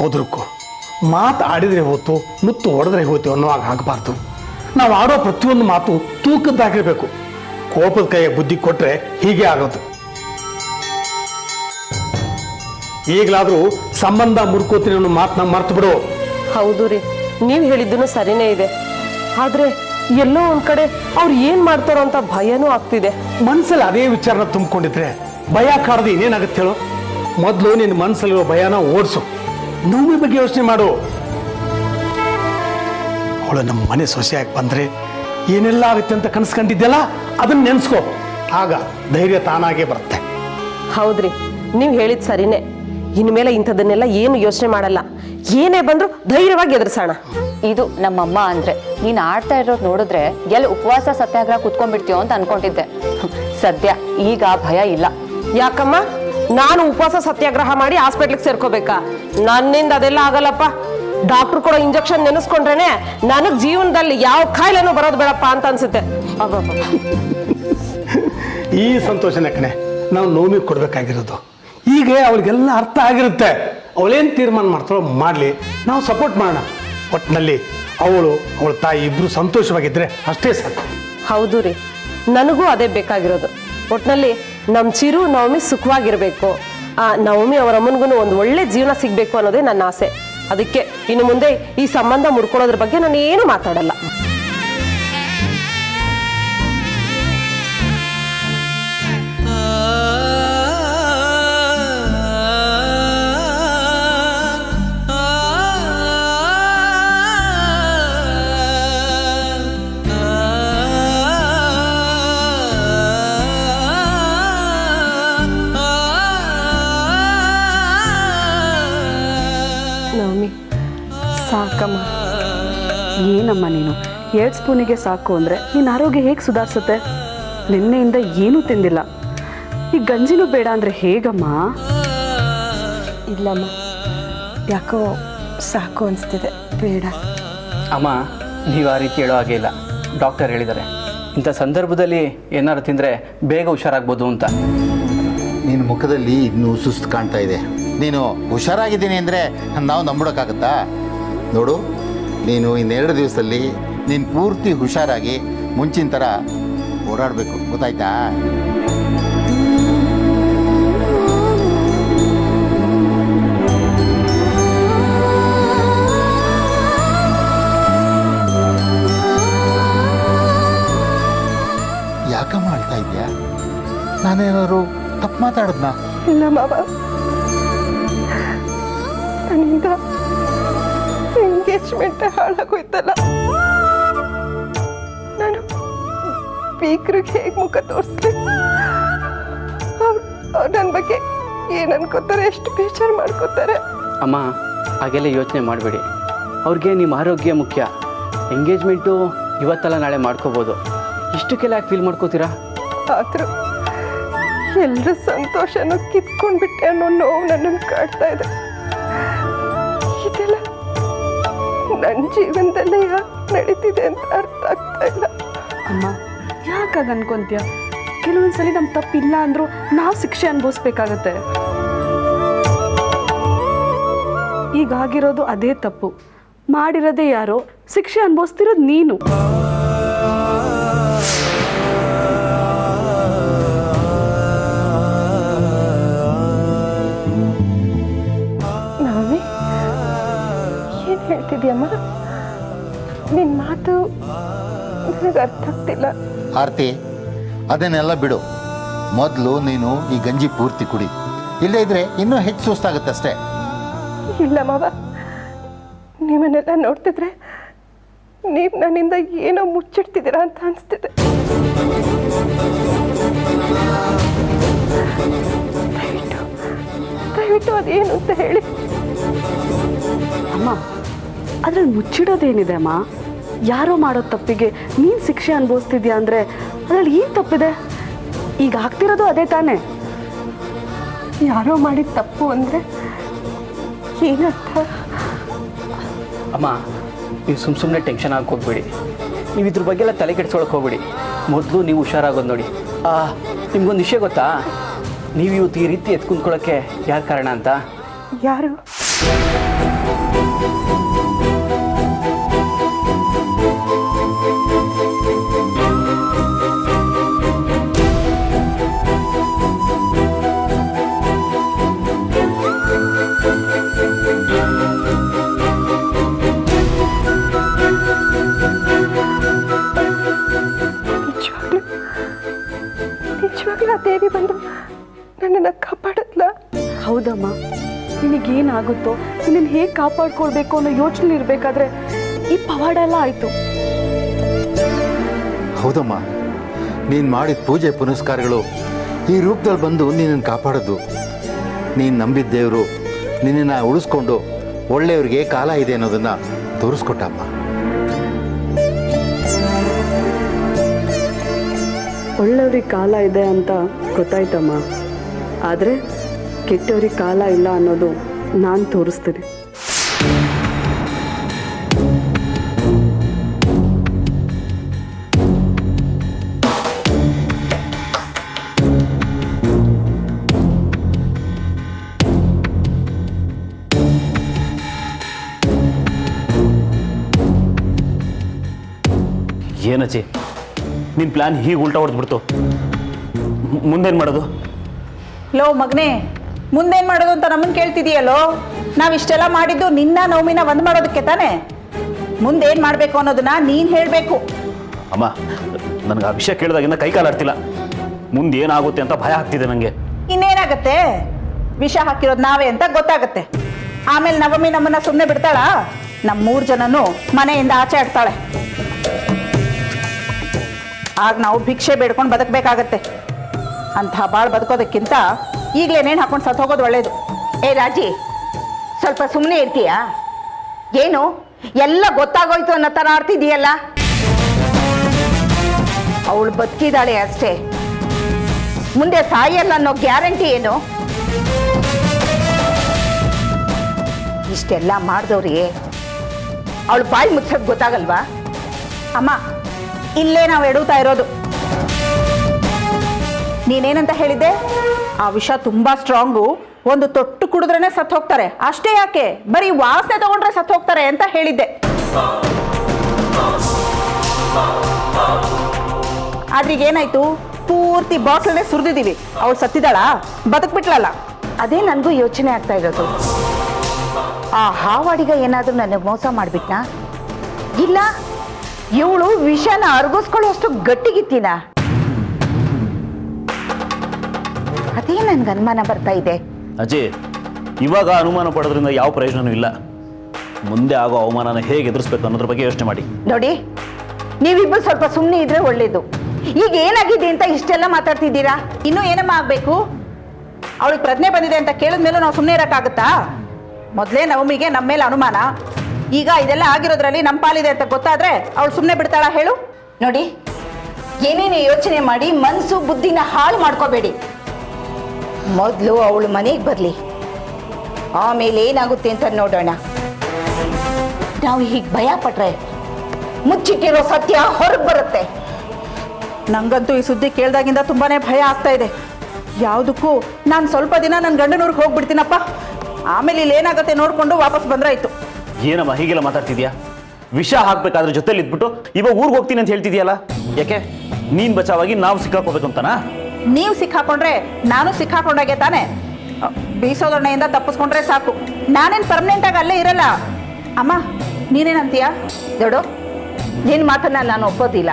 ಹೌದ್ರಕ್ಕೂ ಮಾತು ಆಡಿದರೆ ಹೋತು ಮುತ್ತು ಹೊಡೆದ್ರೆ ಹೋತು ಅನ್ನೋವಾಗ ಆಗಬಾರ್ದು. ನಾವು ಆಡೋ ಪ್ರತಿಯೊಂದು ಮಾತು ತೂಕದ್ದಾಗಿರ್ಬೇಕು. ಕೋಪದ ಕೈಯ ಬುದ್ಧಿ ಕೊಟ್ಟರೆ ಹೀಗೆ ಆಗೋದು. ಈಗಲಾದರೂ ಸಂಬಂಧ ಮುರ್ಕೋತೀನಿ ಅನ್ನೋ ಮಾತನ್ನ ಮರ್ತು ಬಿಡು. ಹೌದು ರೀ, ನೀವು ಹೇಳಿದ್ದೂ ಸರಿನೇ ಇದೆ. ಆದ್ರೆ ಎಲ್ಲೋ ಒಂದ್ ಕಡೆ ಅವ್ರು ಏನ್ ಮಾಡ್ತಾರೋ ಅಂತ ಭಯನೂ ಆಗ್ತಿದೆ. ಮನ್ಸಲ್ಲಿ ಅದೇ ವಿಚಾರನ ತುಂಬಿಕೊಂಡಿದ್ರೆ ಭಯ ಕಾಡ್ದು ಇನ್ನೇನಾಗುತ್ತೆ ಹೇಳು? ಮೊದಲು ನಿನ್ನ ಮನಸ್ಸಲ್ಲಿರೋ ಭಯನ ಓಡಿಸು. ನೋವಿ ಬಗ್ಗೆ ಯೋಚನೆ ಮಾಡು. ಅವಳು ನಮ್ಮ ಮನೆ ಸೊಸೆಯಾಗಿ ಬಂದ್ರೆ ಏನೆಲ್ಲ ಆಗುತ್ತೆ ಅಂತ ಕನಸ್ಕೊಂಡಿದ್ದೆಲ್ಲ ಅದನ್ನ ನೆನ್ಸ್ಕೋ. ಆಗ ಧೈರ್ಯ ತಾನಾಗೇ ಬರುತ್ತೆ. ಹೌದ್ರಿ, ನೀವು ಹೇಳಿದ್ ಸರಿನೇ. ಇನ್ಮೇಲೆ ಇಂಥದನ್ನೆಲ್ಲ ಏನು ಯೋಚನೆ ಮಾಡಲ್ಲ. ಏನೇ ಬಂದ್ರು ಧೈರ್ಯವಾಗಿ ಎದುರಿಸೋಣ. ಇದು ನಮ್ಮಮ್ಮ ಅಂದ್ರೆ. ನೀನ್ ಆಡ್ತಾ ಇರೋದು ನೋಡಿದ್ರೆ ಎಲ್ಲಿ ಉಪವಾಸ ಸತ್ಯಾಗ್ರಹ ಕುತ್ಕೊಂಡ್ಬಿಡ್ತೀಯೋ ಅಂತ ಅನ್ಕೊಂಡಿದ್ದೆ. ಸದ್ಯ ಈಗ ಭಯ ಇಲ್ಲ. ಯಾಕಮ್ಮ, ನಾನು ಉಪವಾಸ ಸತ್ಯಾಗ್ರಹ ಮಾಡಿ ಹಾಸ್ಪಿಟ್ಲಿಗೆ ಸೇರ್ಕೋಬೇಕಾ? ನನ್ನಿಂದ ಅದೆಲ್ಲ ಆಗಲ್ಲಪ್ಪ. ಡಾಕ್ಟರ್ ಕೊಡೋ ಇಂಜೆಕ್ಷನ್ ನೆನೆಸ್ಕೊಂಡ್ರೇನೆ ನನಗ್ ಜೀವನದಲ್ಲಿ ಯಾವ ಕಾಯಿಲೆನೂ ಬರೋದು ಬೇಡಪ್ಪ ಅಂತ ಅನ್ಸುತ್ತೆ. ಈ ಸಂತೋಷನ ಕಣೆ ನಾವು ನೋವಿಗೆ ಕೊಡ್ಬೇಕಾಗಿರೋದು. ಈಗ ಅವಳಿಗೆಲ್ಲ ಅರ್ಥ ಆಗಿರುತ್ತೆ. ಅವಳೇನು ತೀರ್ಮಾನ ಮಾಡ್ತಾಳೋ ಮಾಡಲಿ, ನಾವು ಸಪೋರ್ಟ್ ಮಾಡೋಣ. ಒಟ್ಟಿನಲ್ಲಿ ಅವಳ ತಾಯಿ ಇಬ್ರು ಸಂತೋಷವಾಗಿದ್ರೆ ಅಷ್ಟೇ ಸಾಕು. ಹೌದು ರೀ, ನನಗೂ ಅದೇ ಬೇಕಾಗಿರೋದು. ಒಟ್ಟಿನಲ್ಲಿ ನಮ್ಮ ಚಿರು ನವಮಿ ಸುಖವಾಗಿರ್ಬೇಕು. ಆ ನವಮಿ ಅವರ ಅಮ್ಮನಿಗೂ ಒಂದು ಒಳ್ಳೆ ಜೀವನ ಸಿಗ್ಬೇಕು ಅನ್ನೋದೇ ನನ್ನ ಆಸೆ. ಅದಕ್ಕೆ ಇನ್ನು ಮುಂದೆ ಈ ಸಂಬಂಧ ಮುಡ್ಕೊಳ್ಳೋದ್ರ ಬಗ್ಗೆ ನಾನು ಏನು ಮಾತಾಡಲ್ಲ. ಸಾಕಮ್ಮ. ಏನಮ್ಮ ನೀನು 2 ಸ್ಪೂನಿಗೆ ಸಾಕು ಅಂದರೆ ನಿನ್ನ ಆರೋಗ್ಯ ಹೇಗೆ ಸುಧಾರಿಸುತ್ತೆ? ನಿನ್ನೆಯಿಂದ ಏನೂ ತಿಂದಿಲ್ಲ. ಈ ಗಂಜಿನೂ ಬೇಡ ಅಂದರೆ ಹೇಗಮ್ಮ? ಇಲ್ಲಮ್ಮ, ಯಾಕೋ ಸಾಕು ಅನಿಸ್ತಿದೆ, ಬೇಡ. ಅಮ್ಮ, ನೀವು ಆ ರೀತಿ ಹೇಳೋ ಹಾಗೆ ಇಲ್ಲ. ಡಾಕ್ಟರ್ ಹೇಳಿದ್ದಾರೆ ಇಂಥ ಸಂದರ್ಭದಲ್ಲಿ ಏನಾದ್ರು ತಿಂದರೆ ಬೇಗ ಹುಷಾರಾಗ್ಬೋದು ಅಂತ. ನಿನ್ನ ಮುಖದಲ್ಲಿ ಇನ್ನೂ ಸುಸ್ತು ಕಾಣ್ತಾ ಇದೆ. ನೀನು ಹುಷಾರಾಗಿದ್ದೀನಿ ಅಂದರೆ ನಾವು ನಂಬಿಡೋಕ್ಕಾಗತ್ತಾ? ನೋಡು, ನೀನು ಇನ್ನೆರಡು ದಿವಸದಲ್ಲಿ ನೀನು ಪೂರ್ತಿ ಹುಷಾರಾಗಿ ಮುಂಚಿನ ಥರ ಓಡಾಡಬೇಕು, ಗೊತ್ತಾಯ್ತಾ? ಯಾಕಮ್ಮ ಮಾಡ್ತಾ ಇದೆಯಾ? ನಾನೇನಾದ್ರು ತಪ್ಪು ಮಾತಾಡಿದ್ನಾ? ಇಲ್ಲ ಮಾವ, ನನ್ನಿಂದ ಎಂಗೇಜ್ಮೆಂಟ್ ಹಾಳಾಗೋಯ್ತಲ್ಲ. ನಾನು ಬೀಗ್ರಿಗೆ ಹೇಗೆ ಮುಖ ತೋರಿಸ್ಲಿ? ಅವ್ರು ನನ್ನ ಬಗ್ಗೆ ಏನು ಅನ್ಕೋತಾರೆ, ಎಷ್ಟು ಬೇಜಾರು ಮಾಡ್ಕೋತಾರೆ. ಅಮ್ಮ, ಹಾಗೆಲ್ಲ ಯೋಚನೆ ಮಾಡಬೇಡಿ. ಅವ್ರಿಗೆ ನಿಮ್ಮ ಆರೋಗ್ಯ ಮುಖ್ಯ. ಎಂಗೇಜ್ಮೆಂಟು ಇವತ್ತಲ್ಲ ನಾಳೆ ಮಾಡ್ಕೋಬೋದು. ಇಷ್ಟಕ್ಕೆಲ್ಲ ಯಾಕೆ ಫೀಲ್ ಮಾಡ್ಕೋತೀರಾ? ಆದರೂ ಎಲ್ಲರ ಸಂತೋಷನೂ ಕಿತ್ಕೊಂಡ್ಬಿಟ್ಟೆ ಅನ್ನೋ ನೋವು ನನ್ನನ್ನು ಕಾಡ್ತಾ ಇದೆ. ಇದೆಲ್ಲ ನನ್ನ ಜೀವನದಲ್ಲೇ ಯಾಕೆ ನಡೀತಿದೆ ಅಂತ ಅರ್ಥ ಆಗ್ತಾ ಇಲ್ಲ. ಅಮ್ಮ, ಯಾಕಾಗ ಅನ್ಕೊಂತೀಯ? ಕೆಲವೊಂದ್ಸಲಿ ನಮ್ಮ ತಪ್ಪಿಲ್ಲ ಅಂದರೂ ನಾವು ಶಿಕ್ಷೆ ಅನುಭವಿಸ್ಬೇಕಾಗತ್ತೆ. ಈಗಾಗಿರೋದು ಅದೇ ತಪ್ಪು, ಮಾಡಿರೋದೇ ಯಾರೋ, ಶಿಕ್ಷೆ ಅನುಭವಿಸ್ತಿರೋದು ನೀನು. ಹೇಳ್ತಿದ್ಯಮ್ಮ, ನಿನ್ನ ಮಾತು ನನಗೆ ಅರ್ಥ ಆಗ್ತಿಲ್ಲ. ಆರ್ತಿ, ಅದನ್ನೆಲ್ಲ ಬಿಡು. ಮೊದಲು ನೀನು ಈ ಗಂಜಿ ಪೂರ್ತಿ ಕುಡಿ. ಇಲ್ಲದೇ ಇದ್ರೆ ಇನ್ನೂ ಹೆಚ್ಚು ಸುಸ್ತಾಗುತ್ತೆ ಅಷ್ಟೇ. ಇಲ್ಲ ಮಾವ, ನೀವನ್ನೆಲ್ಲ ನೋಡ್ತಿದ್ರೆ ನೀವು ನನ್ನಿಂದ ಏನೋ ಮುಚ್ಚಿಡ್ತಿದ್ದೀರಾ ಅಂತ ಅನಿಸ್ತಿದೆ. ದಯವಿಟ್ಟು ಅದೇನು ಅಂತ ಹೇಳಿ. ಅಮ್ಮ, ಅದ್ರಲ್ಲಿ ಮುಚ್ಚಿಡೋದೇನಿದೆ ಅಮ್ಮ? ಯಾರೋ ಮಾಡೋ ತಪ್ಪಿಗೆ ನೀನು ಶಿಕ್ಷೆ ಅನುಭವಿಸ್ತಿದ್ಯಾ ಅಂದರೆ ಅದರಲ್ಲಿ ಏನು ತಪ್ಪಿದೆ? ಈಗ ಆಗ್ತಿರೋದು ಅದೇ ತಾನೇ. ಯಾರೋ ಮಾಡಿದ ತಪ್ಪು ಅಂದರೆ ಏನರ್ಥ? ಅಮ್ಮ, ನೀವು ಸುಮ್ಮನೆ ಟೆನ್ಷನ್ ಹಾಕೋಗ್ಬೇಡಿ. ನೀವು ಇದ್ರ ಬಗ್ಗೆ ಎಲ್ಲ ತಲೆ ಕೆಡ್ಸ್ಕೊಳಕ್ಕೆ ಹೋಗ್ಬೇಡಿ. ಮೊದಲು ನೀವು ಹುಷಾರಾಗೋದು ನೋಡಿ. ನಿಮ್ಗೊಂದು ವಿಷಯ ಗೊತ್ತಾ? ನೀವು ಇವತ್ತು ಈ ರೀತಿ ಎತ್ಕೊಂಡ್ಕೊಳ್ಳೋಕ್ಕೆ ಯಾರು ಕಾರಣ ಅಂತ? ಯಾರು? ನಿಜವಾಗ್ಲೂ ಆ ದೇವಿ ಬಂದು ನನ್ನನ್ನು ಕಾಪಾಡತ್ಲ? ಹೌದಮ್ಮ, ನಿನಗೇನಾಗುತ್ತೋ ನಿನ್ನನ್ನು ಹೇಗೆ ಕಾಪಾಡ್ಕೊಳ್ಬೇಕು ಅನ್ನೋ ಯೋಚನೆ ಇರಬೇಕಾದ್ರೆ ಈ ಪವಾಡ ಎಲ್ಲ ಆಯಿತು. ಹೌದಮ್ಮ, ನೀನು ಮಾಡಿದ ಪೂಜೆ ಪುನಸ್ಕಾರಗಳು ಈ ರೂಪದಲ್ಲಿ ಬಂದು ನಿನ್ನನ್ನು ಕಾಪಾಡೋದು. ನೀನು ನಂಬಿದ ದೇವರು ನಿನ್ನನ್ನು ಉಳಿಸ್ಕೊಂಡು ಒಳ್ಳೆಯವ್ರಿಗೆ ಕಾಲ ಇದೆ ಅನ್ನೋದನ್ನು ತೋರಿಸ್ಕೊಟ್ಟಮ್ಮ. ಒಳ್ಳೆಯವ್ರಿಗೆ ಕಾಲ ಇದೆ ಅಂತ ಗೊತ್ತಾಯ್ತಮ್ಮ, ಆದರೆ ಕೆಟ್ಟವ್ರಿಗೆ ಕಾಲ ಇಲ್ಲ ಅನ್ನೋದು ನಾನು ತೋರಿಸ್ತೀನಿ. ಏನಜ್ಜಿ ನಿನ್ನ ಪ್ಲ್ಯಾನ್ ಹೀಗೆ ಉಲ್ಟಾ ಹೊಡೆದ್ಬಿಡ್ತು. ಮುಂದೇನು ಮಾಡೋದು? ಲೋ ಮಗನೇ, ಮುಂದೇನು ಮಾಡೋದು ಅಂತ ನಮ್ಮನ್ನು ಕೇಳ್ತಿದೀಯಲ್ಲೋ? ನಾವಿಷ್ಟೆಲ್ಲ ಮಾಡಿದ್ದು ನಿನ್ನ ನವಮಿನ ಒಂದು ಮಾಡೋದಕ್ಕೆ ತಾನೇ. ಮುಂದೇನು ಮಾಡಬೇಕು ಅನ್ನೋದನ್ನ ನೀನು ಹೇಳಬೇಕು. ಅಮ್ಮ, ನನಗೆ ಆ ವಿಷಯ ಕೇಳಿದಾಗಿಂದ ಕೈ ಕಾಲಾಡ್ತಿಲ್ಲ. ಮುಂದೆ ಏನಾಗುತ್ತೆ ಅಂತ ಭಯ ಆಗ್ತಿದೆ ನನಗೆ. ಇನ್ನೇನಾಗತ್ತೆ? ವಿಷ ಹಾಕಿರೋದು ನಾವೇ ಅಂತ ಗೊತ್ತಾಗತ್ತೆ. ಆಮೇಲೆ ನವಮಿ ನಮ್ಮನ್ನ ಸುಮ್ಮನೆ ಬಿಡ್ತಾಳ? ನಮ್ಮ 3 ಜನನು ಮನೆಯಿಂದ ಆಚೆ ಆಡ್ತಾಳೆ. ಆಗ ನಾವು ಭಿಕ್ಷೆ ಬೇಡ್ಕೊಂಡು ಬದುಕಬೇಕಾಗತ್ತೆ. ಅಂಥ ಬಾಳು ಬದುಕೋದಕ್ಕಿಂತ ಈಗಲೇ ನೇಣು ಹಾಕೊಂಡು ಸತ್ತು ಹೋಗೋದು ಒಳ್ಳೇದು. ಏ ರಾಜಿ, ಸ್ವಲ್ಪ ಸುಮ್ಮನೆ ಇರ್ತೀಯಾ? ಏನು ಎಲ್ಲ ಗೊತ್ತಾಗೋಯ್ತು ಅನ್ನೋ ಥರ ಆಡ್ತಿದೀಯಲ್ಲ? ಅವಳು ಬದುಕಿದಾಳೆ ಅಷ್ಟೇ, ಮುಂದೆ ಸಾಯಲ್ಲ ಅನ್ನೋ ಗ್ಯಾರಂಟಿ ಏನು? ಇಷ್ಟೆಲ್ಲ ಮಾಡಿದವ್ರಿಗೆ ಅವಳು ಬಾಯಿ ಮುಚ್ಚೋದು ಗೊತ್ತಾಗಲ್ವಾ? ಅಮ್ಮ, ಇಲ್ಲೇ ನಾವು ಎಡುತ್ತಾ ಇರೋದು. ನೀನೇನಂತ ಹೇಳಿದ್ದೆ? ಆ ವಿಷ ತುಂಬಾ ಸ್ಟ್ರಾಂಗು, ಒಂದು ತೊಟ್ಟು ಕುಡಿದ್ರೇನೆ ಸತ್ತು ಹೋಗ್ತಾರೆ. ಅಷ್ಟೇ ಯಾಕೆ, ಬರೀ ವಾಸನೆ ತಗೊಂಡ್ರೆ ಸತ್ತು ಹೋಗ್ತಾರೆ ಅಂತ ಹೇಳಿದ್ದೆ. ಆದ್ರೆ ಈಗ ಏನಾಯ್ತು? ಪೂರ್ತಿ ಬಾಟ್ಲನ್ನೇ ಸುರಿದಿದ್ದೀವಿ. ಅವಳು ಸತ್ತಿದ್ದಾಳಾ? ಬದುಕ್ಬಿಟ್ಲಲ್ಲ? ಅದೇ ನನಗೂ ಯೋಚನೆ ಆಗ್ತಾ ಇರೋದು. ಆ ಹಾವಾಡಿಗ ಏನಾದರೂ ನನಗೆ ಮೋಸ ಮಾಡಿಬಿಟ್ನಾ? ಇಲ್ಲ ಇವಳು ವಿಷನ ಅರ್ಗಿಸ್ಕೊಳ್ಳೋಷ್ಟು ಗಟ್ಟಿಗಿತ್ತೀನ? ಅದೇ ನನ್ಗೆ ಅನುಮಾನ ಬರ್ತಾ ಇದೆ. ಅಜ್ಜಿ, ಇವಾಗ ಅನುಮಾನ ಪಡೋದ್ರಿಂದ ಯಾವ ಪ್ರಯೋಜನವೂ ಇಲ್ಲ. ಮುಂದೆ ಆಗೋ ಅವಮಾನನ ಹೇಗೆ ಎದುರಿಸ್ಬೇಕು ಅನ್ನೋದ್ರ ಬಗ್ಗೆ ಯೋಚನೆ ಮಾಡಿ. ನೋಡಿ, ನೀವಿಬ್ಬರು ಸ್ವಲ್ಪ ಸುಮ್ಮನೆ ಇದ್ರೆ ಒಳ್ಳೇದು. ಈಗ ಏನಾಗಿದೆ ಅಂತ ಇಷ್ಟೆಲ್ಲ ಮಾತಾಡ್ತಿದ್ದೀರಾ? ಇನ್ನೂ ಏನಮ್ಮ ಆಗ್ಬೇಕು? ಅವಳಿಗೆ ಪ್ರಜ್ಞೆ ಬಂದಿದೆ ಅಂತ ಕೇಳಿದ್ಮೇಲೂ ನಾವು ಸುಮ್ಮನೆ ಇರೋಕ್ಕಾಗತ್ತಾ? ಮೊದಲೇ ನವಮಿಗೆ ನಮ್ಮ ಮೇಲೆ ಅನುಮಾನ, ಈಗ ಇದೆಲ್ಲ ಆಗಿರೋದ್ರಲ್ಲಿ ನಮ್ಮ ಪಾಲಿದೆ ಅಂತ ಗೊತ್ತಾದ್ರೆ ಅವಳು ಸುಮ್ಮನೆ ಬಿಡ್ತಾಳ ಹೇಳು? ನೋಡಿ, ಏನೇನು ಯೋಚನೆ ಮಾಡಿ ಮನಸ್ಸು ಬುದ್ಧಿನ ಹಾಳು ಮಾಡ್ಕೋಬೇಡಿ. ಮೊದಲು ಅವಳು ಮನೆಗೆ ಬರಲಿ, ಆಮೇಲೆ ಏನಾಗುತ್ತೆ ಅಂತ ನೋಡೋಣ. ನಾವು ಹೀಗೆ ಭಯ ಪಟ್ರೆ ಮುಚ್ಚಿಟ್ಟಿರೋ ಸತ್ಯ ಹೊರಗೆ ಬರುತ್ತೆ. ನಂಗಂತೂ ಈ ಸುದ್ದಿ ಕೇಳ್ದಾಗಿಂದ ತುಂಬಾನೇ ಭಯ ಆಗ್ತಾ ಇದೆ. ಯಾವುದಕ್ಕೂ ನಾನು ಸ್ವಲ್ಪ ದಿನ ನನ್ನ ಗಂಡನೂರಿಗೆ ಹೋಗ್ಬಿಡ್ತೀನಪ್ಪ. ಆಮೇಲೆ ಇಲ್ಲಿ ಏನಾಗುತ್ತೆ ನೋಡ್ಕೊಂಡು ವಾಪಸ್ ಬಂದ್ರಾಯ್ತು. ಏನಮ್ಮ ಹೀಗೆಲ್ಲ ಮಾತಾಡ್ತಿದ್ಯಾ? ವಿಷ ಹಾಕ್ಬೇಕಾದ್ರೆ ಜೊತೆಲಿ ಇದ್ಬಿಟ್ಟು ಇವಾಗ ಊರಿಗೆ ಹೋಗ್ತೀನಿ ಅಂತ ಹೇಳ್ತಿದ್ಯಲ್ಲ, ಯಾಕೆ? ನೀನ್ ಬಚಾವಾಗಿ ನಾವು ಸಿಕ್ಕಾಕೋಬೇಕು ಅಂತನಾ? ನೀವು ಸಿಕ್ಕಾಕೊಂಡ್ರೆ ನಾನು ಸಿಕ್ಕಾಕೊಂಡಾಗೆ ತಾನೆ. ಬೀಸೋದೊಣ್ಣೆಯಿಂದ ತಪ್ಪಿಸ್ಕೊಂಡ್ರೆ ಸಾಕು. ನಾನೇನು ಪರ್ಮನೆಂಟ್ ಆಗಿ ಅಲ್ಲೇ ಇರಲ್ಲ. ಅಮ್ಮ, ನೀನೇನಂತೀಯ? ನೋಡು, ನಿನ್ನ ಮಾತನ್ನ ನಾನು ಒಪ್ಪೋದಿಲ್ಲ.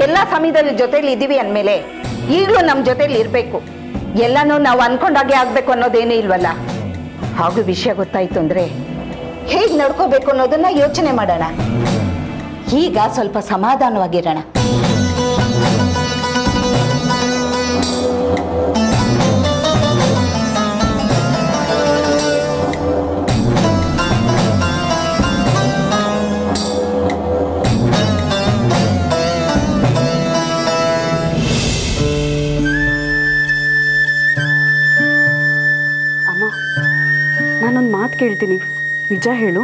ಎಲ್ಲ ಸಮಯದಲ್ಲಿ ಜೊತೆಲಿ ಇದ್ದೀವಿ ಅಂದಮೇಲೆ ಈಗಲೂ ನಮ್ಮ ಜೊತೆಲಿ ಇರಬೇಕು. ಎಲ್ಲನೂ ನಾವು ಅನ್ಕೊಂಡಾಗೆ ಆಗ್ಬೇಕು ಅನ್ನೋದೇನೂ ಇಲ್ವಲ್ಲ. ಹಾಗೂ ವಿಷಯ ಗೊತ್ತಾಯ್ತು ಅಂದ್ರೆ ಹೇಗೆ ನಡ್ಕೋಬೇಕು ಅನ್ನೋದನ್ನ ಯೋಚನೆ ಮಾಡೋಣ. ಈಗ ಸ್ವಲ್ಪ ಸಮಾಧಾನವಾಗಿರೋಣ. ಅಮ್ಮ, ನಾನೊಂದು ಮಾತು ಕೇಳ್ತೀನಿ, ನಿಜ ಹೇಳು.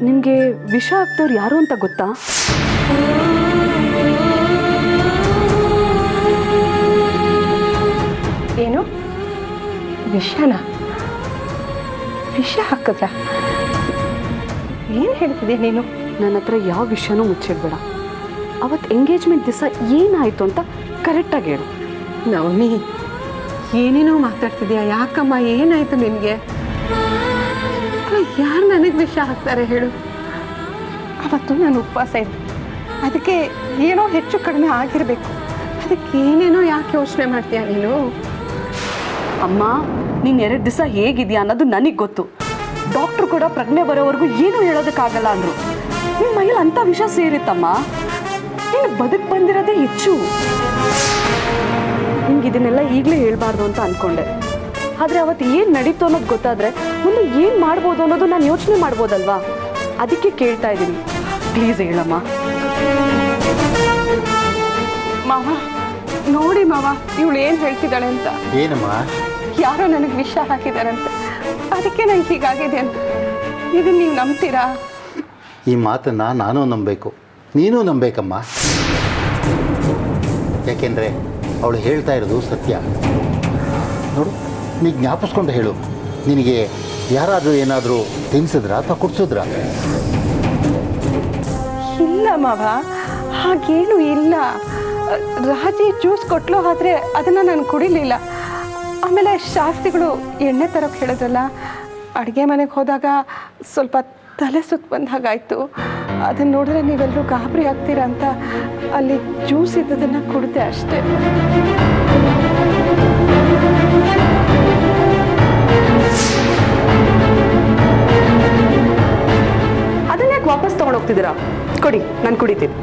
ನಿಮಗೆ ವಿಷ ಹಾಕ್ದವ್ರು ಯಾರು ಅಂತ ಗೊತ್ತಾ? ಏನು ವಿಷನ? ವಿಷ ಹಾಕಿದ್ರ? ಏನು ಹೇಳ್ತಿದ್ಯಾ ನೀನು? ನನ್ನ ಹತ್ರ ಯಾವ ವಿಷಯನೂ ಮುಚ್ಚಿಡ್ಬೇಡ. ಅವತ್ತು ಎಂಗೇಜ್ಮೆಂಟ್ ದಿವಸ ಏನಾಯಿತು ಅಂತ ಕರೆಕ್ಟಾಗಿ ಹೇಳು. ನವಮಿ, ಏನೇನೋ ಮಾತಾಡ್ತಿದ್ಯಾ? ಯಾಕಮ್ಮ, ಏನಾಯ್ತು ನಿನಗೆ? ಯಾರು ನನಗೆ ವಿಷ ಹಾಕ್ತಾರೆ ಹೇಳು? ಅವತ್ತು ನಾನು ಉಪವಾಸ ಇದ್ದೆ, ಅದಕ್ಕೆ ಏನೋ ಹೆಚ್ಚು ಕಡಿಮೆ ಆಗಿರಬೇಕು. ಅದಕ್ಕೆ ಏನೇನೋ ಯಾಕೆ ಯೋಚನೆ ಮಾಡ್ತೀಯ ನೀನು? ಅಮ್ಮ, ನೀನು 2 ದಿವಸ ಹೇಗಿದ್ಯಾ ಅನ್ನೋದು ನನಗೆ ಗೊತ್ತು. ಡಾಕ್ಟ್ರು ಕೂಡ ಪ್ರಜ್ಞೆ ಬರೋವರೆಗೂ ಏನೂ ಹೇಳೋದಕ್ಕಾಗಲ್ಲ ಅಂದರು. ನಿಮ್ಮ ಮೈಯಲ್ಲಿ ಅಂಥ ವಿಷ ಸೇರಿತ್ತಮ್ಮ. ನೀನು ಬದುಕು ಬಂದಿರೋದೇ ಹೆಚ್ಚು. ನಿಂಗೆ ಇದನ್ನೆಲ್ಲ ಈಗಲೇ ಹೇಳ್ಬಾರ್ದು ಅಂತ ಅಂದ್ಕೊಂಡೆ. ಆದರೆ ಅವತ್ತು ಏನು ನಡೀತು ಅನ್ನೋದು ಗೊತ್ತಾದರೆ ಮುಂದೆ ಏನು ಮಾಡ್ಬೋದು ಅನ್ನೋದು ನಾನು ಯೋಚನೆ ಮಾಡ್ಬೋದಲ್ವಾ? ಅದಕ್ಕೆ ಕೇಳ್ತಾ ಇದ್ದೀನಿ. ಪ್ಲೀಸ್ ಹೇಳಮ್ಮ. ಮಾವ ನೋಡಿ ಮಾವ, ಇವಳು ಏನು ಹೇಳ್ತಿದ್ದಾಳೆ ಅಂತ. ಏನಮ್ಮ? ಯಾರೋ ನನಗೆ ವಿಷ ಹಾಕಿದಾರಂತೆ, ಅದಕ್ಕೆ ನಂಗೆ ಹೀಗಾಗಿದೆ ಅಂತ. ಇದನ್ನ ನೀವು ನಂಬ್ತೀರಾ? ಈ ಮಾತನ್ನು ನಾನು ನಂಬಬೇಕು, ನೀನೂ ನಂಬೇಕಮ್ಮ. ಯಾಕೆಂದರೆ ಅವಳು ಹೇಳ್ತಾ ಇರೋದು ಸತ್ಯ. ನೋಡು, ನೀ ಜ್ಞಾಪಿಸ್ಕೊಂಡು ಹೇಳು, ನಿನಗೆ ಯಾರಾದರೂ ಏನಾದರೂ ತಿನ್ಸಿದ್ರಾ ಅಥವಾ ಕುಡ್ಸಿದ್ರಾ? ಇಲ್ಲ ಮಾವ, ಹಾಗೇನು ಇಲ್ಲ. ರಾಜಿ ಜ್ಯೂಸ್ ಕೊಟ್ಲು, ಆದರೆ ಅದನ್ನು ನಾನು ಕುಡಿಲಿಲ್ಲ. ಆಮೇಲೆ ಶಾಸ್ತ್ರಿಗಳು ಎಣ್ಣೆ ತರೋಕೆ ಹೇಳಿದ್ರಲ್ಲ, ಅಡುಗೆ ಮನೆಗೆ ಹೋದಾಗ ಸ್ವಲ್ಪ ತಲೆ ಸುತ್ತ ಬಂದ ಹಾಗಾಯಿತು. ಅದನ್ನು ನೋಡಿದ್ರೆ ನೀವೆಲ್ಲರೂ ಗಾಬರಿ ಆಗ್ತೀರಾ ಅಂತ ಅಲ್ಲಿ ಜ್ಯೂಸ್ ಇದ್ದದನ್ನು ಕುಡಿದೆ ಅಷ್ಟೇ. ಅದನ್ನ ಯಾಕೆ ವಾಪಸ್ ತೊಗೊಂಡೋಗ್ತಿದ್ದೀರಾ? ಕೊಡಿ, ನಾನು ಕುಡಿತೀನಿ.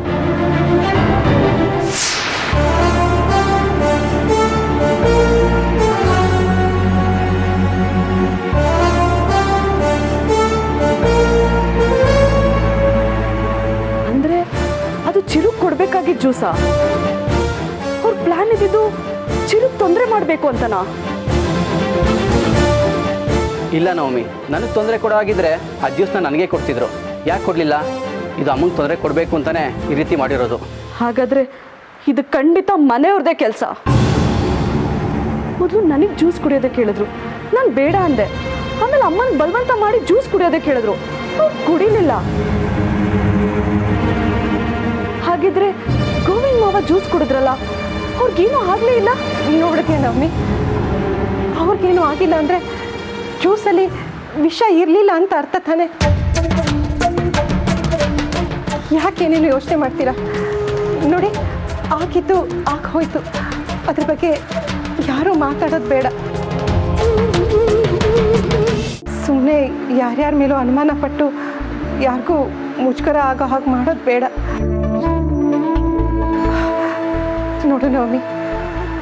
ಅಂದ್ರೆ ಅದು ಚಿರುಗ್ ಕೊಡ್ಬೇಕಾಗಿದ್ದ ಜ್ಯೂಸಾ? ಅವ್ರ ಪ್ಲಾನ್ ಇದ್ದಿದ್ದು ಚಿರುಗ್ ತೊಂದರೆ ಮಾಡಬೇಕು ಅಂತನಾ? ಇಲ್ಲ ನವಮಿ, ನನಗೆ ತೊಂದರೆ ಕೊಡೋ ಆಗಿದ್ರೆ ಆ ಜ್ಯೂಸ್ನ ನನಗೆ ಕೊಡ್ತಿದ್ರು. ಯಾಕೆ ಕೊಡಲಿಲ್ಲ? ಇದು ಅಮ್ಮಂಗೆ ತೊಂದರೆ ಕೊಡಬೇಕು ಅಂತಲೇ ಈ ರೀತಿ ಮಾಡಿರೋದು. ಹಾಗಾದ್ರೆ ಇದು ಖಂಡಿತ ಮನೆಯವ್ರದೇ ಕೆಲಸ. ಮೊದಲು ನನಗೆ ಜ್ಯೂಸ್ ಕುಡಿಯೋದಕ್ಕೆ ಹೇಳಿದ್ರು, ನಾನು ಬೇಡ ಅಂದೆ. ಆಮೇಲೆ ಅಮ್ಮನ ಬಲವಂತ ಮಾಡಿ ಜ್ಯೂಸ್ ಕುಡಿಯೋದಕ್ಕೆ ಹೇಳಿದ್ರು, ಅವ್ರು ಕುಡಿಲಿಲ್ಲ. ಹಾಗಿದ್ರೆ ಗೋವಿಂದ್ ಮಾವ ಜ್ಯೂಸ್ ಕುಡಿದ್ರಲ್ಲ, ಅವ್ರಿಗೇನೂ ಆಗಲೇ ಇಲ್ಲ. ನೋಡಿದ್ಯಾ ನವಮಿ, ಅವ್ರಿಗೇನು ಆಗಿಲ್ಲ ಅಂದರೆ ಜ್ಯೂಸಲ್ಲಿ ವಿಷ ಇರಲಿಲ್ಲ ಅಂತ ಅರ್ಥ ತಾನೆ. ಯಾಕೇನೇನು ಯೋಚನೆ ಮಾಡ್ತೀರಾ? ನೋಡಿ, ಆಗಿದ್ದು ಆಗ ಹೋಯ್ತು. ಅದ್ರ ಬಗ್ಗೆ ಯಾರೂ ಮಾತಾಡೋದು ಬೇಡ. ಸುಮ್ಮನೆ ಯಾರ್ಯಾರ ಮೇಲೂ ಅನುಮಾನ ಪಟ್ಟು ಯಾರಿಗೂ ಮುಜುಗರ ಆಗೋ ಹಾಗೆ ಮಾಡೋದು ಬೇಡ. ನೋಡು ನವಮಿ,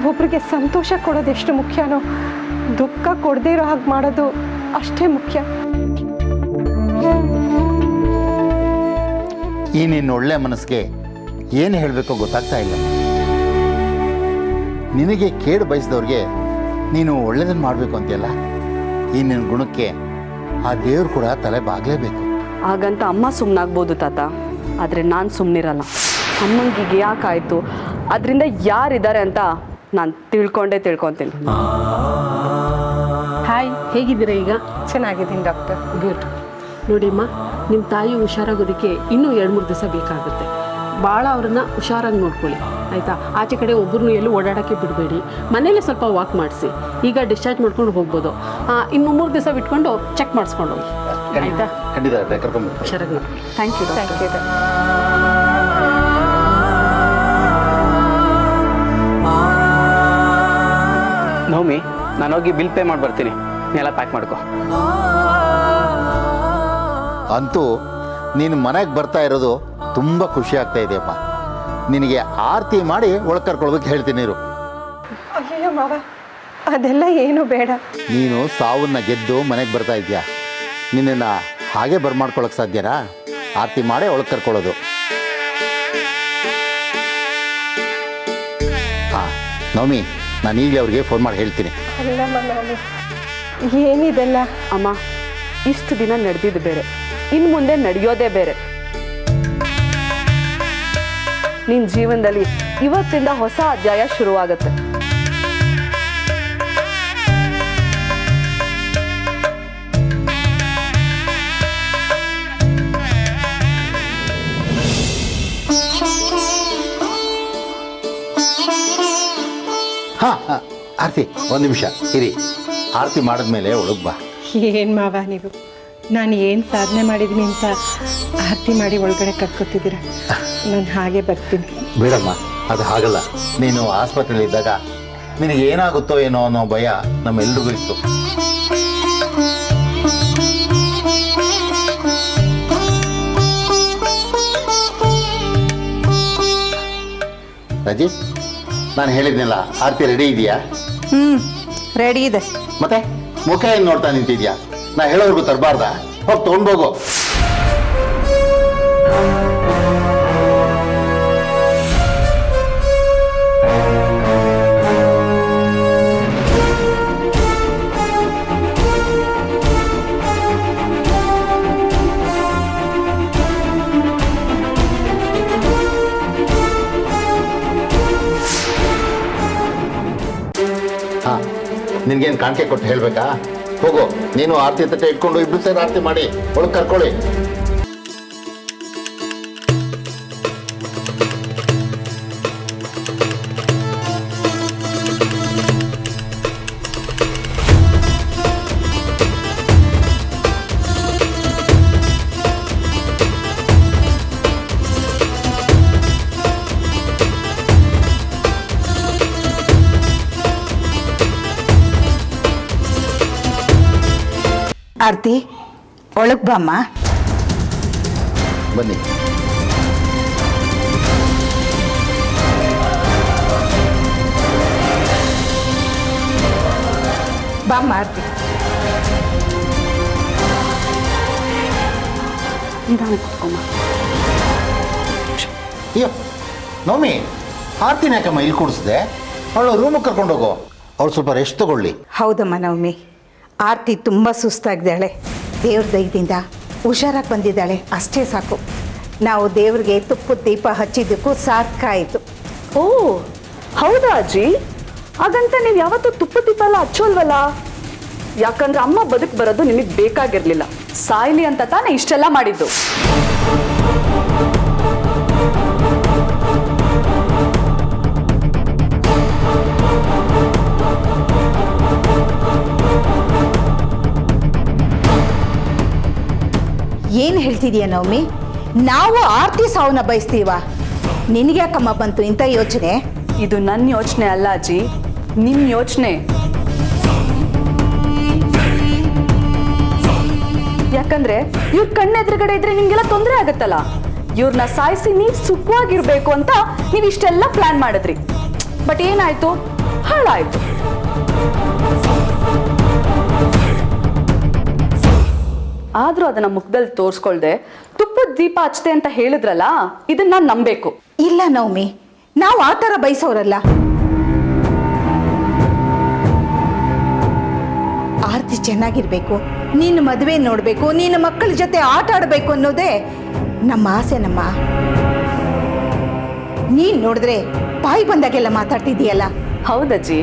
ಒಬ್ರಿಗೆ ಸಂತೋಷ ಕೊಡೋದು ಎಷ್ಟು ಮುಖ್ಯನೋ, ದುಃಖ ಕೊಡದೇ ಇರೋ ಹಾಗೆ ಮಾಡೋದು ಅಷ್ಟೇ ಮುಖ್ಯ. ಈ ನಿನ್ನ ಒಳ್ಳೆ ಮನಸ್ಸಿಗೆ ಏನು ಹೇಳಬೇಕೋ ಗೊತ್ತಾಗ್ತಾ ಇಲ್ಲ. ನಿನಗೆ ಕೇಡು ಬಯಸಿದವ್ರಿಗೆ ನೀನು ಒಳ್ಳೆಯದನ್ನು ಮಾಡಬೇಕು ಅಂತೆಲ್ಲ, ಈ ನಿನ್ನ ಗುಣಕ್ಕೆ ಆ ದೇವ್ರು ಕೂಡ ತಲೆ ಬಾಗಲೇಬೇಕು. ಹಾಗಂತ ಅಮ್ಮ ಸುಮ್ಮನಾಗ್ಬೋದು ತಾತ, ಆದರೆ ನಾನು ಸುಮ್ಮನಿರಲ್ಲ. ಅಮ್ಮಂಗಿಗೆ ಯಾಕಾಯಿತು, ಅದರಿಂದ ಯಾರಿದ್ದಾರೆ ಅಂತ ನಾನು ತಿಳ್ಕೊತೀನಿ. ಹಾಯ್, ಹೇಗಿದ್ದೀರಾ ಈಗ? ಚೆನ್ನಾಗಿದ್ದೀನಿ ಡಾಕ್ಟರ್. ಗುಡ್. ನೋಡಿಮ್ಮ, ನಿಮ್ಮ ತಾಯಿ ಹುಷಾರಾಗೋದಕ್ಕೆ ಇನ್ನೂ 2-3 ದಿವಸ ಬೇಕಾಗುತ್ತೆ. ಭಾಳ ಅವ್ರನ್ನ ಹುಷಾರಾಗಿ ನೋಡ್ಕೊಳ್ಳಿ, ಆಯಿತಾ? ಆಚೆ ಕಡೆ ಒಬ್ಬರನ್ನು ಎಲ್ಲೂ ಓಡಾಡೋಕ್ಕೆ ಬಿಡಬೇಡಿ. ಮನೇಲಿ ಸ್ವಲ್ಪ ವಾಕ್ ಮಾಡಿಸಿ. ಈಗ ಡಿಸ್ಚಾರ್ಜ್ ಮಾಡ್ಕೊಂಡು ಹೋಗ್ಬೋದು. ಇನ್ನು 3 ದಿವಸ ಬಿಟ್ಕೊಂಡು ಚೆಕ್ ಮಾಡಿಸ್ಕೊಂಡು ಹೋಗಿ, ಆಯಿತಾ? ಖಂಡಿತ ಕರ್ಕೊಂಡು ಹುಷಾರಾಗಿ ನೋಡಿ. Thank you. ನವಮಿ, ನಾನು ಹೋಗಿ ಬಿಲ್ ಪೇ ಮಾಡಿ ಬರ್ತೀನಿ. ಎಲ್ಲ ಪ್ಯಾಕ್ ಮಾಡ್ಕೊ. ಅಂತೂ ನೀನು ಮನೆಗೆ ಬರ್ತಾ ಇರೋದು ತುಂಬ ಖುಷಿ ಆಗ್ತಾ ಇದೆಯಪ್ಪ. ನಿನಗೆ ಆರತಿ ಮಾಡಿ ಒಳಗೆ ಕರ್ಕೊಳ್ಬೇಕು ಹೇಳ್ತೀನಿ ಇರು. ಅಯ್ಯೋ ಮಾವ, ಅದೆಲ್ಲ ಏನು ಬೇಡ. ನೀನು ಸಾವನ್ನ ಗೆದ್ದು ಮನೆಗೆ ಬರ್ತಾ ಇದೆಯಾ, ನಿನ್ನನ್ನು ಹಾಗೆ ಬರ್ಮಾಡ್ಕೊಳಕ್ಕೆ ಸಾಧ್ಯನಾ? ಆರತಿ ಮಾಡೇ ಒಳಗೆ ಕರ್ಕೊಳ್ಳೋದು. ಹಾಂ ನವಮಿ, ನಾನು ಈಗಲೇ ಅವ್ರಿಗೆ ಫೋನ್ ಮಾಡಿ ಹೇಳ್ತೀನಿ. ಅಲ್ಲಮ್ಮ ನವಮಿ, ಏನಿದೆಲ್ಲ? ಅಮ್ಮ, ಇಷ್ಟು ದಿನ ನಡೆದಿದ್ದು ಬೇರೆ, ಇನ್ನು ಮುಂದೆ ನಡೆಯೋದೇ ಬೇರೆ. ನಿನ್ನ ಜೀವನದಲ್ಲಿ ಇವತ್ತಿಂದ ಹೊಸ ಅಧ್ಯಾಯ ಶುರುವಾಗುತ್ತೆ. ಹಾಂ ಆರತಿ, ಒಂದು ನಿಮಿಷ ಇರಿ. ಆರತಿ ಮಾಡಿದ್ಮೇಲೆ ಒಳಗೆ ಬಾ. ಏನು ಮಾವ ನೀವು, ನಾನು ಏನು ಸಾಧನೆ ಮಾಡಿದ್ದೀನಿ ಅಂತ ಆರತಿ ಮಾಡಿ ಒಳಗಡೆ ಕರ್ಕೊತಿದ್ದೀರಾ? ನಾನು ಹಾಗೆ ಬರ್ತೀನಿ. ಬೇಡಮ್ಮ, ಅದು ಹಾಗಲ್ಲ. ನೀನು ಆಸ್ಪತ್ರೆಯಲ್ಲಿ ಇದ್ದಾಗ ನಿನಗೆ ಏನಾಗುತ್ತೋ ಏನೋ ಅನ್ನೋ ಭಯ ನಮ್ಮೆಲ್ರಿಗೂ ಇತ್ತು. ರಾಜಿ, ನಾನು ಹೇಳಿದ್ನಲ್ಲ, ಆರತಿ ರೆಡಿ ಇದೆಯಾ? ರೆಡಿ ಇದೆ. ಮತ್ತೆ ಮುಖ ಏನು ನೋಡ್ತಾ ನಿಂತಿದ್ಯಾ? ನಾ ಹೇಳೋರ್ಗು ತರಬಾರ್ದ? ಹೋಗಿ ತೊಗೊಂಡೋಗು. ನಿನ್ಗೇನು ಕಾಣಿಕೆ ಕೊಟ್ಟು ಹೇಳ್ಬೇಕಾ? ಹೋಗು, ನೀನು ಆರತಿ ತಟ್ಟೆ ಇಟ್ಕೊಂಡು ಇಬ್ರು ಸೇರಿ ಆರತಿ ಮಾಡಿ ಒಳಗೆ ಕರ್ಕೊಳ್ಳಿ. ಆರತಿ, ಒಳಗೆ ಬಾಮ್ಮ. ಬನ್ನಿ. ಬಾಮ್ಮ ಆರತಿ. ನಿಧಾನ ಕೂತ್ಕೊಮ್ಮ. ಅಯ್ಯೋ ನವಮಿ, ಆರತಿನ ಯಾಕಮ್ಮ ಇಲ್ಲಿ ಕೂಡಿಸಿದೆ? ಅವಳು ರೂಮಿಗೆ ಕರ್ಕೊಂಡೋಗು, ಅವಳು ಸ್ವಲ್ಪ ರೆಸ್ಟ್ ತಗೊಳ್ಳಿ. ಹೌದಮ್ಮ ನವಮಿ, ಆರತಿ ತುಂಬ ಸುಸ್ತಾಗಿದ್ದಾಳೆ. ದೇವ್ರ ದಯದಿಂದ ಹುಷಾರಾಗಿ ಬಂದಿದ್ದಾಳೆ, ಅಷ್ಟೇ ಸಾಕು. ನಾವು ದೇವ್ರಿಗೆ ತುಪ್ಪದ ದೀಪ ಹಚ್ಚಿದ್ದಕ್ಕೂ ಸಾಕಾಯಿತು. ಓ ಹೌದಾ ಅಜ್ಜಿ? ಹಾಗಂತ ನೀವು ಯಾವತ್ತೂ ತುಪ್ಪದ ದೀಪ ಎಲ್ಲ ಹಚ್ಚೋಲ್ವಲ್ಲ? ಯಾಕಂದ್ರೆ ಅಮ್ಮ ಬದುಕು ಬರೋದು ನಿಮಗೆ ಬೇಕಾಗಿರ್ಲಿಲ್ಲ, ಸಾಯ್ಲಿ ಅಂತ ತಾನೇ ಇಷ್ಟೆಲ್ಲ ಮಾಡಿದ್ದು. ಏನು ಹೇಳ್ತಿದೀಯ ನವಮಿ? ನಾವು ಆರತಿ ಸಾವನ್ನ ಬಯಸ್ತೀವ? ನಿನಗ್ಯಾಕಮ್ಮ ಬಂತು ಇಂಥ ಯೋಚನೆ? ಇದು ನನ್ನ ಯೋಚನೆ ಅಲ್ಲ ಅಜ್ಜಿ, ನಿಮ್ಮ ಯೋಚನೆ. ಯಾಕಂದ್ರೆ ಇವ್ರ ಕಣ್ಣೆದುರುಗಡೆ ಇದ್ರೆ ನಿಮ್ಗೆಲ್ಲ ತೊಂದರೆ ಆಗತ್ತಲ್ಲ. ಇವ್ರನ್ನ ಸಾಯಿಸಿ ನೀವು ಸುಖವಾಗಿರ್ಬೇಕು ಅಂತ ನೀವು ಇಷ್ಟೆಲ್ಲ ಪ್ಲಾನ್ ಮಾಡಿದ್ರಿ. ಬಟ್ ಏನಾಯ್ತು? ಹಾಳಾಯ್ತು. ಆದ್ರೂ ಅದನ್ನ ಮುಖದಲ್ಲಿ ತೋರಿಸ್ಕೊಳ್ದೆ ತುಪ್ಪದ ದೀಪ ಹಚ್ತೆ ಅಂತ ಹೇಳಿದ್ರಲ್ಲ, ಇದನ್ನ ನಾನು ನಂಬೇಕು. ಇಲ್ಲ ನವಮಿ, ನಾವು ಆ ಥರ ಬಯಸೋರಲ್ಲ. ಆರತಿ ಚೆನ್ನಾಗಿರ್ಬೇಕು, ನಿನ್ನ ಮದುವೆ ನೋಡಬೇಕು, ನಿನ್ನ ಮಕ್ಕಳ ಜೊತೆ ಆಟ ಆಡಬೇಕು ಅನ್ನೋದೇ ನಮ್ಮ ಆಸೆ. ನಮ್ಮ ನೀನು ನೋಡಿದ್ರೆ ಬಾಯಿ ಬಂದಾಗೆಲ್ಲ ಮಾತಾಡ್ತಿದ್ದೀಯಲ್ಲ. ಹೌದಜ್ಜಿ,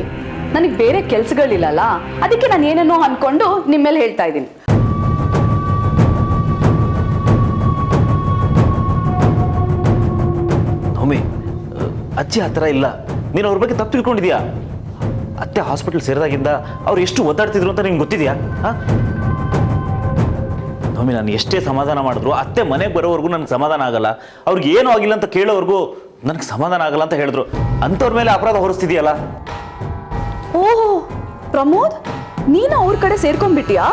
ನನಗೆ ಬೇರೆ ಕೆಲ್ಸಗಳಿಲ್ಲಲ್ಲ, ಅದಕ್ಕೆ ನಾನು ಏನೇನೋ ಅನ್ಕೊಂಡು ನಿಮ್ಮ ಮೇಲೆ ಹೇಳ್ತಾ ಇದ್ದೀನಿ. ಅಜ್ಜಿ ಆ ಥರ ಇಲ್ಲ, ನೀನು ಅವ್ರ ಬಗ್ಗೆ ತಪ್ಪು ತಿಳ್ಕೊಂಡಿದ್ಯಾ? ಅತ್ತೆ ಹಾಸ್ಪಿಟಲ್ ಸೇರಿದಾಗಿಂದ ಅವ್ರು ಎಷ್ಟು ಒದ್ದಾಡ್ತಿದ್ರು ಅಂತ ನಿಮ್ಗೆ ಗೊತ್ತಿದೆಯಾ? ನಮ್ಮಿ, ನಾನು ಎಷ್ಟೇ ಸಮಾಧಾನ ಮಾಡಿದ್ರು ಅತ್ತೆ ಮನೆಗೆ ಬರೋವರೆಗೂ ನನಗೆ ಸಮಾಧಾನ ಆಗಲ್ಲ. ಅವ್ರಿಗೆ ಏನೂ ಆಗಿಲ್ಲ ಅಂತ ಕೇಳೋವರೆಗೂ ನನಗೆ ಸಮಾಧಾನ ಆಗಲ್ಲ ಅಂತ ಹೇಳಿದ್ರು. ಅಂಥವ್ರ ಮೇಲೆ ಅಪರಾಧ ಹೊರಿಸ್ತಿದೆಯಲ್ಲ. ಓಹೋ ಪ್ರಮೋದ್, ನೀನು ಅವ್ರ ಕಡೆ ಸೇರ್ಕೊಂಡ್ಬಿಟ್ಟಿಯಾ?